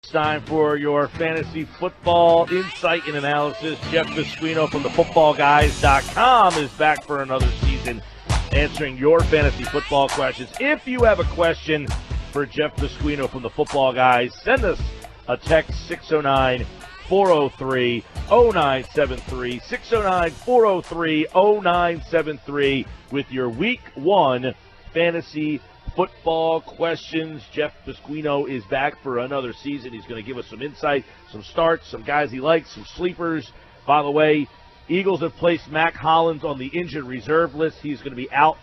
It's time for your fantasy football insight and analysis. Jeff Pasquino from the footballguys.com is back for another season answering your fantasy football questions. If you have a question for Jeff Pasquino from the Football Guys, send us a text 609-403-0973, 609-403-0973 with your Week 1 fantasy football questions. Jeff Pasquino is back for another season. He's going to give us some insight, some starts, some guys he likes, some sleepers. By the way, Eagles have placed Mac Hollins on the injured reserve list. He's going to be out,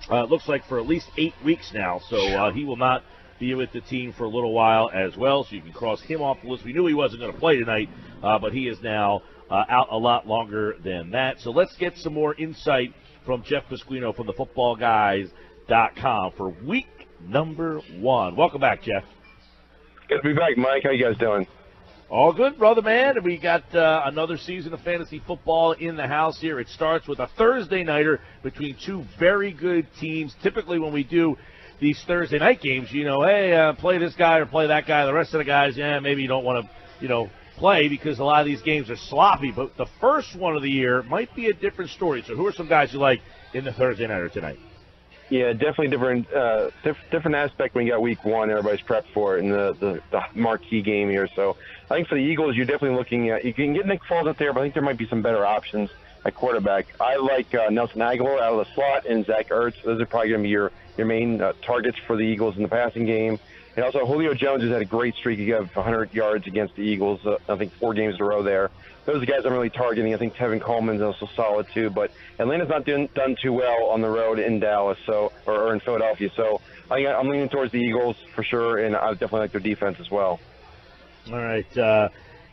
it looks like, for at least 8 weeks now. So he will not be with the team for a little while as well. So you can cross him off the list. We knew he wasn't going to play tonight, but he is now out a lot longer than that. So let's get some more insight from Jeff Pasquino from the footballguys.com for week number 1. Welcome back, Jeff. Good to be back, Mike. How you guys doing? All good, brother, man. We got another season of fantasy football in the house here. It starts with a Thursday nighter between two very good teams. Typically when we do these Thursday night games, hey, play this guy or play that guy. The rest of the guys, maybe you don't want to, play because a lot of these games are sloppy. But the first one of the year might be a different story. So who are some guys you like in the Thursday nighter tonight? Yeah, definitely different aspect when you got week 1. Everybody's prepped for it in the marquee game here. So I think for the Eagles, you're definitely looking at, you can get Nick Foles out there, but I think there might be some better options at quarterback. I like Nelson Aguilar out of the slot and Zach Ertz. Those are probably going to be your main targets for the Eagles in the passing game. And also Julio Jones has had a great streak. He got 100 yards against the Eagles, I think 4 games in a row there. Those are the guys I'm really targeting. I think Tevin Coleman's also solid too, but Atlanta's not done too well on the road in Dallas, or in Philadelphia. So I'm leaning towards the Eagles for sure, and I definitely like their defense as well. All right,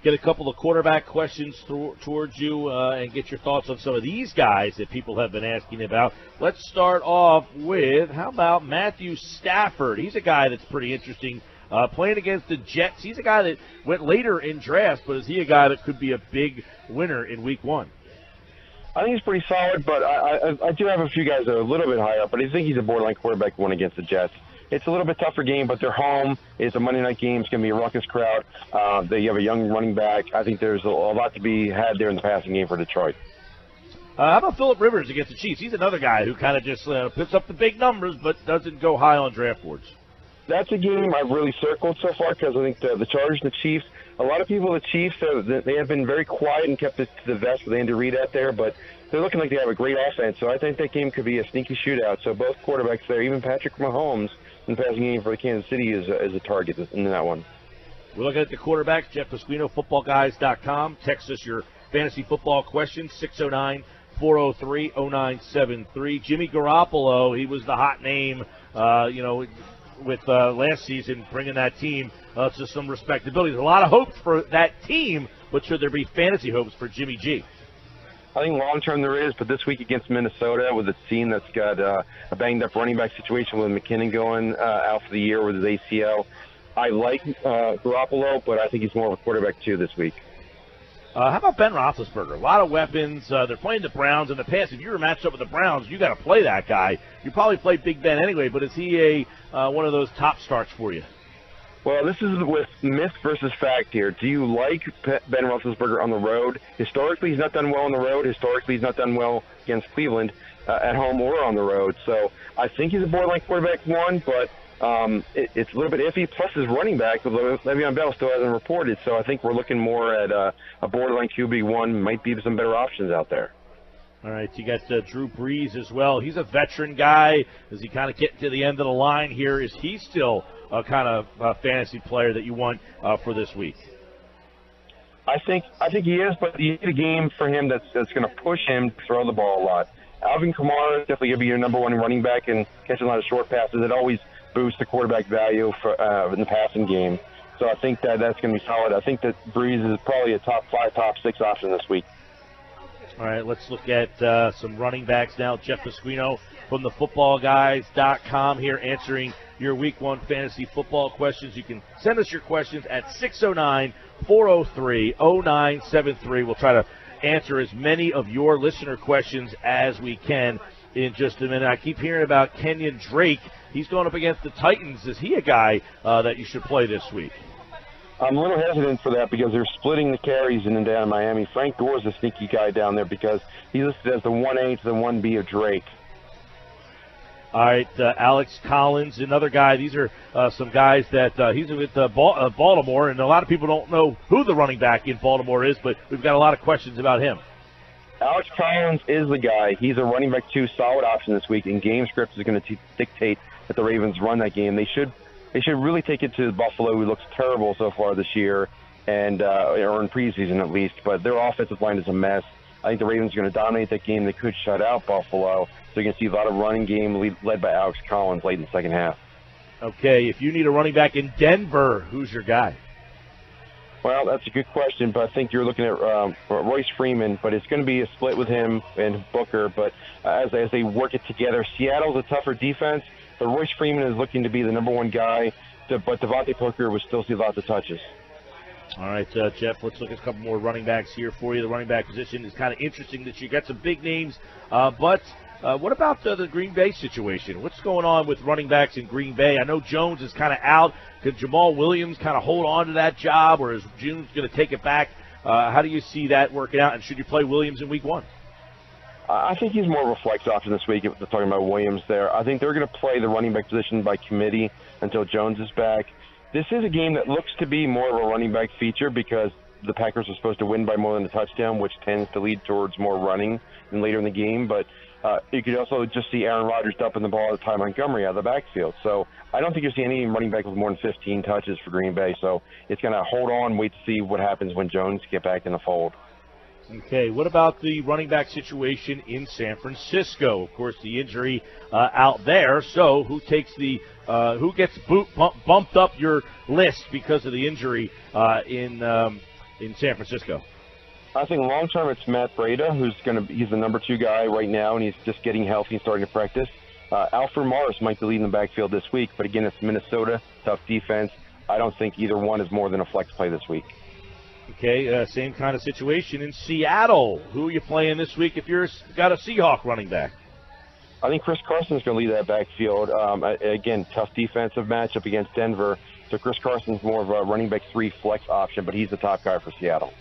get a couple of quarterback questions towards you and get your thoughts on some of these guys that people have been asking about. Let's start off with, how about Matthew Stafford? He's a guy that's pretty interesting. Playing against the Jets, he's a guy that went later in drafts, but is he a guy that could be a big winner in week 1? I think he's pretty solid, but I do have a few guys that are a little bit higher up, but I think he's a borderline quarterback one against the Jets. It's a little bit tougher game, but they're home. It's a Monday night game. It's going to be a ruckus crowd. They have a young running back. I think there's a lot to be had there in the passing game for Detroit. How about Phillip Rivers against the Chiefs? He's another guy who kind of just puts up the big numbers, but doesn't go high on draft boards. That's a game I've really circled so far because I think the Chargers and the Chiefs, a lot of people, the Chiefs, they have been very quiet and kept it to the vest with Andy Reid out there, but they're looking like they have a great offense. So I think that game could be a sneaky shootout. So both quarterbacks there, even Patrick Mahomes in the passing game for the Kansas City is a target in that one. We're looking at the quarterbacks, Jeff Pasquino, footballguys.com. Text us your fantasy football questions, 609-403-0973. Jimmy Garoppolo, he was the hot name, with last season, bringing that team to some respectability. There's a lot of hopes for that team, but should there be fantasy hopes for Jimmy G? I think long-term there is, but this week against Minnesota with a team that's got a banged-up running back situation with McKinnon going out for the year with his ACL, I like Garoppolo, but I think he's more of a quarterback too this week. How about Ben Roethlisberger? A lot of weapons. They're playing the Browns. In the past, if you were matched up with the Browns, you got to play that guy. You probably play Big Ben anyway, but is he one of those top starts for you? Well, this is with myth versus fact here. Do you like Ben Roethlisberger on the road? Historically, he's not done well on the road. Historically, he's not done well against Cleveland at home or on the road. So I think he's a borderline quarterback one, but it's a little bit iffy. Plus, his running back, Le'Veon Bell, still hasn't reported. So I think we're looking more at a borderline QB one. Might be some better options out there. All right, you got Drew Brees as well. He's a veteran guy. As he kind of get to the end of the line here, is he still a kind of fantasy player that you want for this week? I think he is, but you need a game for him that's going to push him to throw the ball a lot. Alvin Kamara is definitely going to be your number one running back and catching a lot of short passes. It always boosts the quarterback value for in the passing game. So I think that's going to be solid. I think that Brees is probably a top 5, top 6 option this week. All right, let's look at some running backs now. Jeff Pasquino from the footballguys.com here answering your Week 1 fantasy football questions. You can send us your questions at 609-403-0973. We'll try to answer as many of your listener questions as we can in just a minute. I keep hearing about Kenyon Drake. He's going up against the Titans. Is he a guy that you should play this week? I'm a little hesitant for that because they're splitting the carries in and down in Miami. Frank Gore's a sneaky guy down there because he's listed as the 1A to the 1B of Drake. All right, Alex Collins, another guy. These are some guys that he's with Baltimore, and a lot of people don't know who the running back in Baltimore is, but we've got a lot of questions about him. Alex Collins is the guy. He's a running back 2 solid option this week, and game script is going to dictate that the Ravens run that game. They should really take it to Buffalo, who looks terrible so far this year, and or in preseason at least, but their offensive line is a mess. I think the Ravens are going to dominate that game. They could shut out Buffalo. So you're going to see a lot of running game led by Alex Collins late in the second half. Okay, if you need a running back in Denver, who's your guy? Well, that's a good question, but I think you're looking at Royce Freeman, but it's going to be a split with him and Booker. But as they work it together, Seattle's a tougher defense, but Royce Freeman is looking to be the number 1 guy, but Devontae Booker will still see lots of touches. All right, Jeff, let's look at a couple more running backs here for you. The running back position is kind of interesting that you got some big names, but what about the Green Bay situation? What's going on with running backs in Green Bay? I know Jones is kind of out. Could Jamal Williams kind of hold on to that job, or is Jones going to take it back? How do you see that working out, and should you play Williams in Week 1? I think he's more of a flex option this week if we're talking about Williams there. I think they're going to play the running back position by committee until Jones is back. This is a game that looks to be more of a running back feature because the Packers are supposed to win by more than a touchdown, which tends to lead towards more running than later in the game. But you could also just see Aaron Rodgers dumping the ball at Ty Montgomery out of the backfield. So I don't think you'll see any running back with more than 15 touches for Green Bay. So it's going to hold on, wait to see what happens when Jones get back in the fold. Okay, what about the running back situation in San Francisco? Of course, the injury out there. So who takes who gets bumped up your list because of the injury in San Francisco? I think long term it's Matt Breida, he's the number 2 guy right now, and he's just getting healthy and starting to practice. Alfred Morris might be leading the backfield this week, but again, it's Minnesota, tough defense. I don't think either one is more than a flex play this week. Okay, same kind of situation in Seattle. Who are you playing this week if you've got a Seahawk running back? I think Chris Carson's going to lead that backfield. Again, tough defensive matchup against Denver. So Chris Carson's more of a running back 3 flex option, but he's the top guy for Seattle.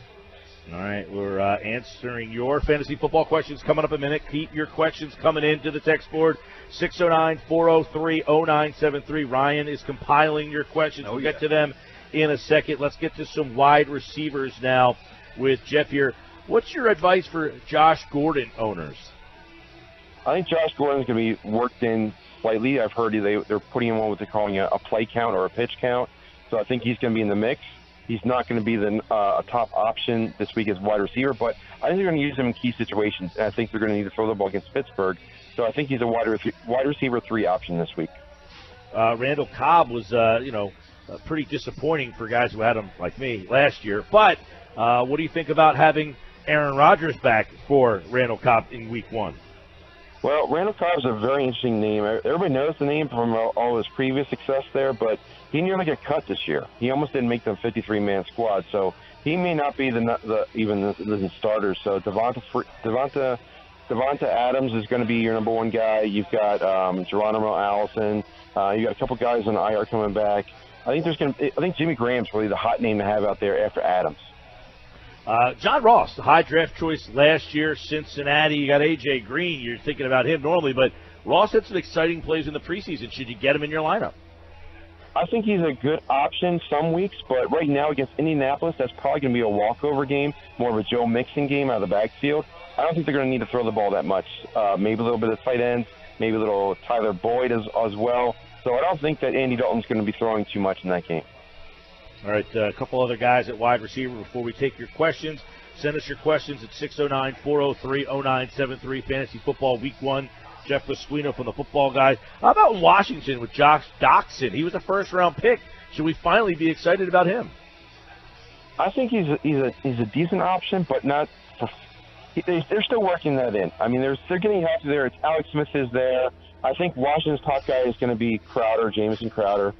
All right, we're answering your fantasy football questions coming up in a minute. Keep your questions coming in to the text board, 609-403-0973. Ryan is compiling your questions. We'll get to them in a second. Let's get to some wide receivers now with Jeff here. What's your advice for Josh Gordon owners? I think Josh Gordon's going to be worked in slightly. I've heard they're putting him on what they're calling a play count or a pitch count. So I think he's going to be in the mix. He's not going to be a top option this week as wide receiver, but I think they're going to use him in key situations, and I think they're going to need to throw the ball against Pittsburgh. So I think he's a wide receiver 3 option this week. Randall Cobb was, pretty disappointing for guys who had him like me last year. But what do you think about having Aaron Rodgers back for Randall Cobb in Week 1? Well, Randall Cobb's a very interesting name. Everybody knows the name from all his previous success there, but he nearly got cut this year. He almost didn't make the 53-man squad, so he may not be even the starter. So Devonta Adams is going to be your number 1 guy. You've got Geronimo Allison. You got a couple guys on the IR coming back. I think Jimmy Graham's really the hot name to have out there after Adams. John Ross, the high draft choice last year, Cincinnati. You got A.J. Green. You're thinking about him normally, but Ross had some exciting plays in the preseason. Should you get him in your lineup? I think he's a good option some weeks, but right now against Indianapolis, that's probably going to be a walkover game, more of a Joe Mixon game out of the backfield. I don't think they're going to need to throw the ball that much. Maybe a little bit of tight ends, maybe a little Tyler Boyd as well. So I don't think that Andy Dalton's going to be throwing too much in that game. All right, a couple other guys at wide receiver before we take your questions. Send us your questions at 609-403-0973, Fantasy Football Week 1. Jeff Pasquino from the Football Guys. How about Washington with Josh Doxson? He was a first-round pick. Should we finally be excited about him? I think he's a decent option, but not. They're still working that in. I mean, they're getting healthy there. It's Alex Smith is there. I think Washington's top guy is going to be Jamison Crowder.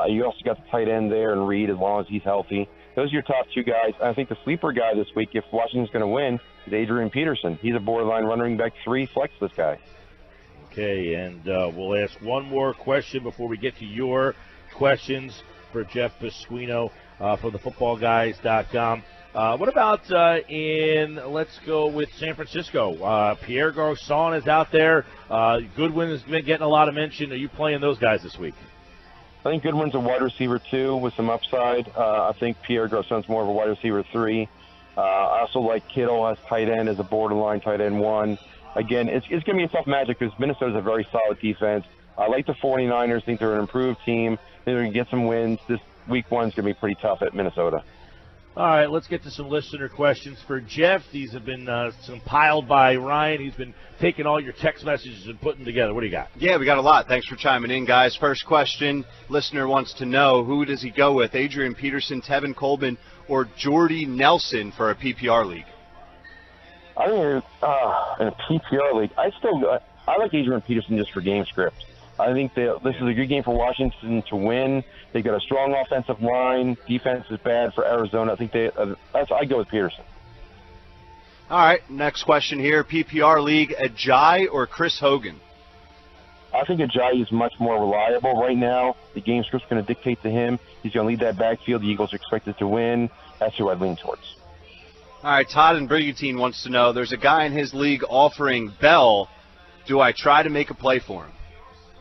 You also got the tight end there and Reed as long as he's healthy. Those are your top 2 guys. I think the sleeper guy this week, if Washington's going to win, is Adrian Peterson. He's a borderline running back 3 flex this guy. Okay, and we'll ask one more question before we get to your questions for Jeff Pasquino. from the footballguys.com. What about let's go with San Francisco. Pierre Garçon is out there. Goodwin has been getting a lot of mention. Are you playing those guys this week? I think Goodwin's a wide receiver 2 with some upside. I think Pierre Garçon's more of a wide receiver 3. I also like Kittle as tight end, as a borderline tight end 1. Again, it's going to be a tough matchup because Minnesota's a very solid defense. I like the 49ers. Think they're an improved team. They're going to get some wins. This week 1's going to be pretty tough at Minnesota. All right, let's get to some listener questions for Jeff. These have been compiled by Ryan. He's been taking all your text messages and putting them together. What do you got? Yeah, we got a lot. Thanks for chiming in, guys. First question, listener wants to know, who does he go with, Adrian Peterson, Tevin Coleman, or Jordy Nelson for a PPR league? I think in a PPR league, I like Adrian Peterson just for game script. I think this is a good game for Washington to win. They got a strong offensive line. Defense is bad for Arizona. I think I go with Peterson. All right, next question here. PPR league, Ajayi or Chris Hogan? I think Ajayi is much more reliable right now. The game script's going to dictate to him. He's going to lead that backfield. The Eagles are expected to win. That's who I'd lean towards. All right, Todd in Brigantine wants to know, there's a guy in his league offering Bell. Do I try to make a play for him?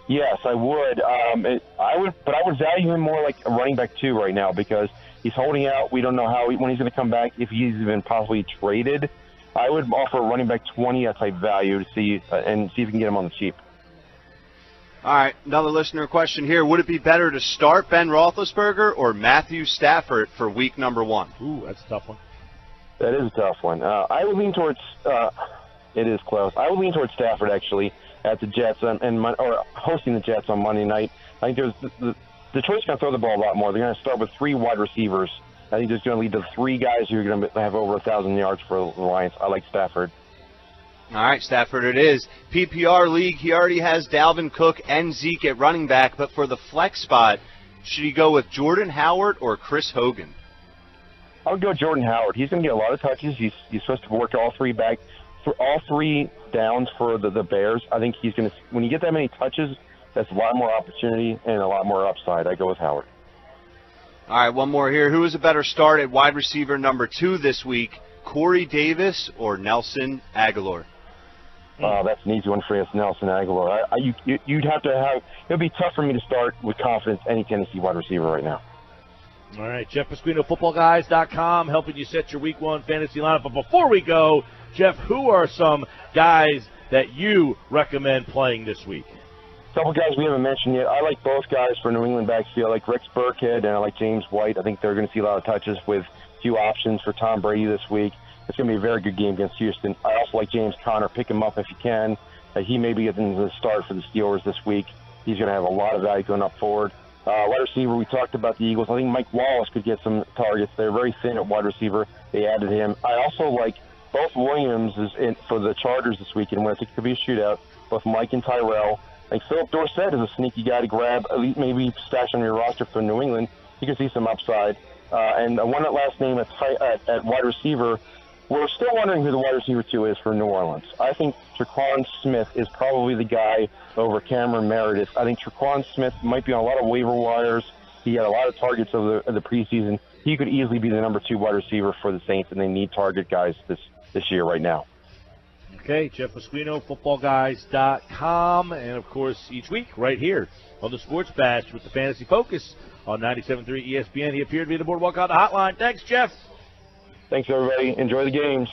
Yes, I would. I would value him more like a running back 2 right now because he's holding out. We don't know when he's going to come back, if he's even possibly traded. I would offer a running back 20 type value to see if we can get him on the cheap. All right, another listener question here. Would it be better to start Ben Roethlisberger or Matthew Stafford for week number 1? Ooh, that's a tough one. That is a tough one. I would lean towards it is close. I would lean towards Stafford, actually, at the Jets or hosting the Jets on Monday night. I think Detroit's going to throw the ball a lot more. They're going to start with 3 wide receivers. I think there's going to lead to 3 guys who are going to have over 1,000 yards for the Lions. I like Stafford. All right, Stafford it is. PPR league, he already has Dalvin Cook and Zeke at running back, but for the flex spot, should he go with Jordan Howard or Chris Hogan? I would go Jordan Howard. He's going to get a lot of touches. He's supposed to work all 3 downs for the Bears. I think he's going to, when you get that many touches, that's a lot more opportunity and a lot more upside. I go with Howard. All right, one more here. Who is a better start at wide receiver number 2 this week, Corey Davis or Nelson Aguilar? That's an easy one for you. It's Nelson Aguilar. You'd have to have. It would be tough for me to start with confidence any Tennessee wide receiver right now. All right, Jeff Pasquino, footballguys.com, helping you set your week 1 fantasy lineup. But before we go, Jeff, who are some guys that you recommend playing this week? A couple guys we haven't mentioned yet. I like both guys for New England backfield. I like Rex Burkhead and I like James White. I think they're going to see a lot of touches with a few options for Tom Brady this week. It's going to be a very good game against Houston. I also like James Conner. Pick him up if you can. He may be getting the start for the Steelers this week. He's going to have a lot of value going up forward. Wide receiver, we talked about the Eagles. I think Mike Wallace could get some targets. They're very thin at wide receiver. They added him. I also like both Williams for the Chargers this weekend, where I think it could be a shootout. Both Mike and Tyrell. I think Philip Dorsett is a sneaky guy to grab, at least maybe stash on your roster for New England. You can see some upside. And one last name at wide receiver. We're still wondering who the wide receiver 2 is for New Orleans. I think Tre'Quan Smith is probably the guy over Cameron Meredith. I think Tre'Quan Smith might be on a lot of waiver wires. He had a lot of targets over the preseason. He could easily be the number 2 wide receiver for the Saints, and they need target guys this year right now. Okay, Jeff Pasquino, footballguys.com, and, of course, each week right here on the Sports Bash with the Fantasy Focus on 97.3 ESPN. He appeared via the Boardwalk on the hotline. Thanks, Jeff. Thanks, everybody. Enjoy the games.